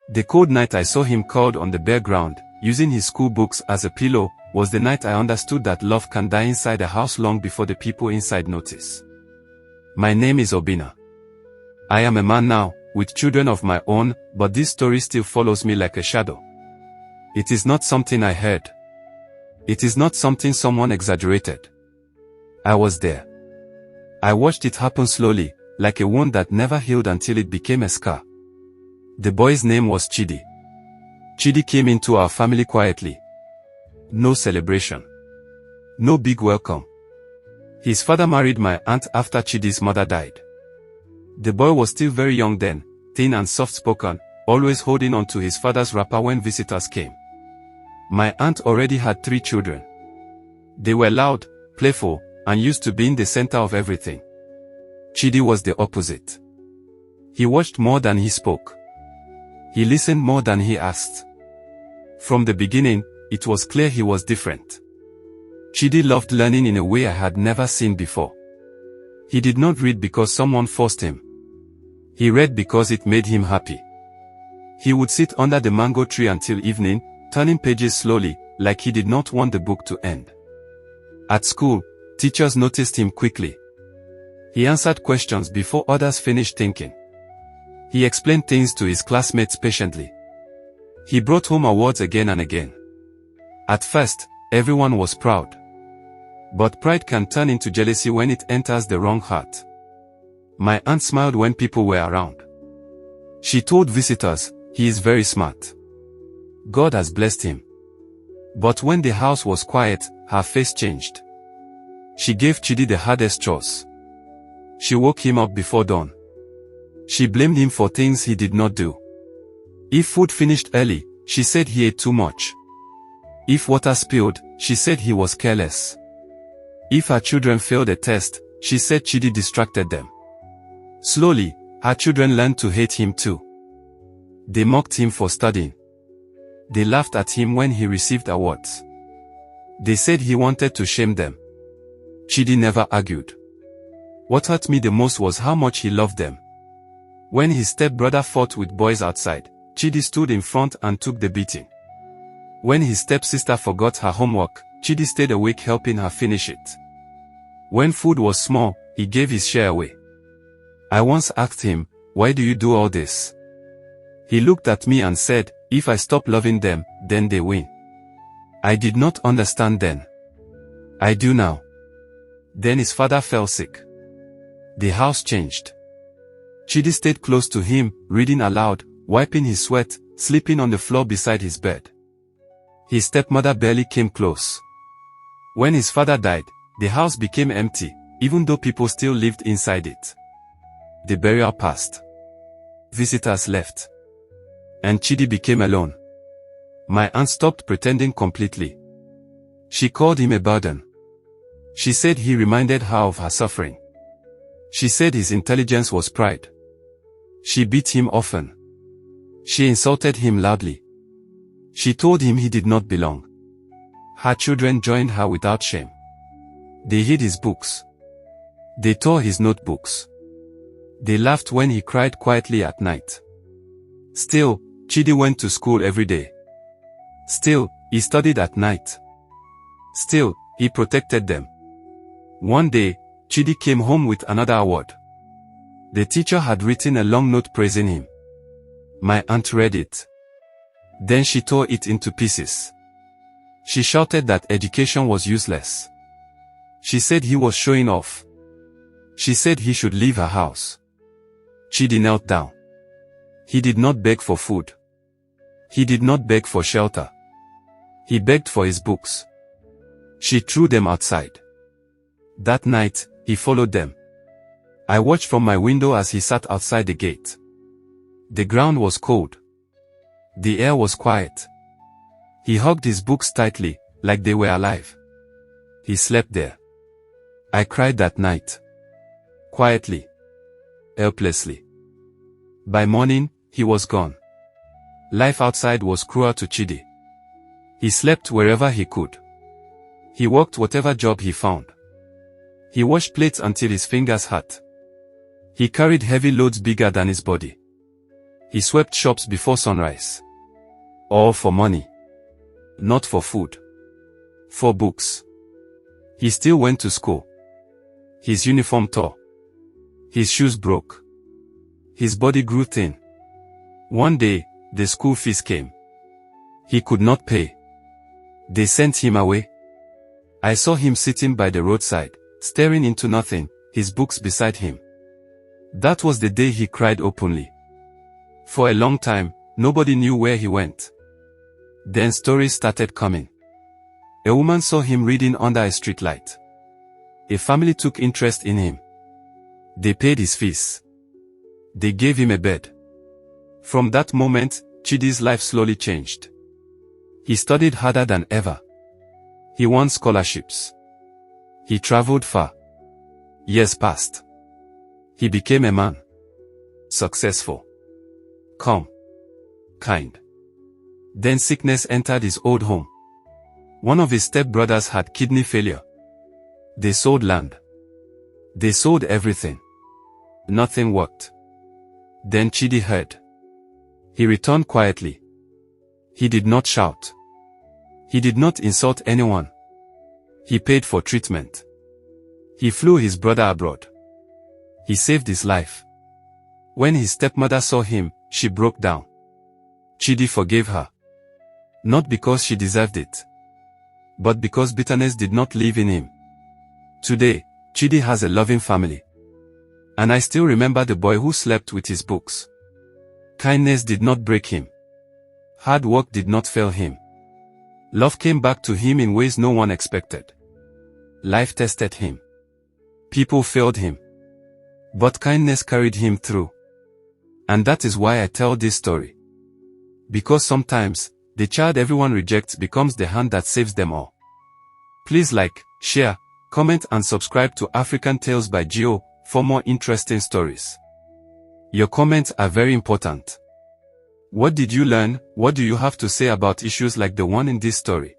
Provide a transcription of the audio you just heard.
The cold night I saw him curled on the bare ground, using his school books as a pillow, was the night I understood that love can die inside a house long before the people inside notice. My name is Obina. I am a man now, with children of my own, but this story still follows me like a shadow. It is not something I heard. It is not something someone exaggerated. I was there. I watched it happen slowly, like a wound that never healed until it became a scar. The boy's name was Chidi. Chidi came into our family quietly. No celebration. No big welcome. His father married my aunt after Chidi's mother died. The boy was still very young then, thin and soft-spoken, always holding on to his father's wrapper when visitors came. My aunt already had 3 children. They were loud, playful, and used to be in the center of everything. Chidi was the opposite. He watched more than he spoke. He listened more than he asked. From the beginning, it was clear he was different. Chidi loved learning in a way I had never seen before. He did not read because someone forced him. He read because it made him happy. He would sit under the mango tree until evening, turning pages slowly, like he did not want the book to end. At school, teachers noticed him quickly. He answered questions before others finished thinking. He explained things to his classmates patiently. He brought home awards again and again. At first, everyone was proud. But pride can turn into jealousy when it enters the wrong heart. My aunt smiled when people were around. She told visitors, "He is very smart. God has blessed him." But when the house was quiet, her face changed. She gave Chidi the hardest chores. She woke him up before dawn. She blamed him for things he did not do. If food finished early, she said he ate too much. If water spilled, she said he was careless. If her children failed a test, she said Chidi distracted them. Slowly, her children learned to hate him too. They mocked him for studying. They laughed at him when he received awards. They said he wanted to shame them. Chidi never argued. What hurt me the most was how much he loved them. When his stepbrother fought with boys outside, Chidi stood in front and took the beating. When his stepsister forgot her homework, Chidi stayed awake helping her finish it. When food was small, he gave his share away. I once asked him, "Why do you do all this?" He looked at me and said, "If I stop loving them, then they win." I did not understand then. I do now. Then his father fell sick. The house changed. Chidi stayed close to him, reading aloud, wiping his sweat, sleeping on the floor beside his bed. His stepmother barely came close. When his father died, the house became empty, even though people still lived inside it. The burial passed. Visitors left. And Chidi became alone. My aunt stopped pretending completely. She called him a burden. She said he reminded her of her suffering. She said his intelligence was pride. She beat him often. She insulted him loudly. She told him he did not belong. Her children joined her without shame. They hid his books. They tore his notebooks. They laughed when he cried quietly at night. Still, Chidi went to school every day. Still, he studied at night. Still, he protected them. One day, Chidi came home with another award. The teacher had written a long note praising him. My aunt read it. Then she tore it into pieces. She shouted that education was useless. She said he was showing off. She said he should leave her house. Chidi knelt down. He did not beg for food. He did not beg for shelter. He begged for his books. She threw them outside. That night, he followed them. I watched from my window as he sat outside the gate. The ground was cold. The air was quiet. He hugged his books tightly, like they were alive. He slept there. I cried that night. Quietly. Helplessly. By morning, he was gone. Life outside was cruel to Chidi. He slept wherever he could. He worked whatever job he found. He washed plates until his fingers hurt. He carried heavy loads bigger than his body. He swept shops before sunrise. All for money. Not for food. For books. He still went to school. His uniform tore. His shoes broke. His body grew thin. One day, the school fees came. He could not pay. They sent him away. I saw him sitting by the roadside, staring into nothing, his books beside him. That was the day he cried openly. For a long time, nobody knew where he went. Then stories started coming. A woman saw him reading under a streetlight. A family took interest in him. They paid his fees. They gave him a bed. From that moment, Chidi's life slowly changed. He studied harder than ever. He won scholarships. He traveled far. Years passed. He became a man. Successful. Calm. Kind. Then sickness entered his old home. One of his stepbrothers had kidney failure. They sold land. They sold everything. Nothing worked. Then Chidi heard. He returned quietly. He did not shout. He did not insult anyone. He paid for treatment. He flew his brother abroad. He saved his life. When his stepmother saw him, she broke down. Chidi forgave her. Not because she deserved it, but because bitterness did not live in him. Today, Chidi has a loving family. And I still remember the boy who slept with his books. Kindness did not break him. Hard work did not fail him. Love came back to him in ways no one expected. Life tested him. People failed him. But kindness carried him through. And that is why I tell this story. Because sometimes, the child everyone rejects becomes the hand that saves them all. Please like, share, comment and subscribe to African Tales by Gio for more interesting stories. Your comments are very important. What did you learn? What do you have to say about issues like the one in this story?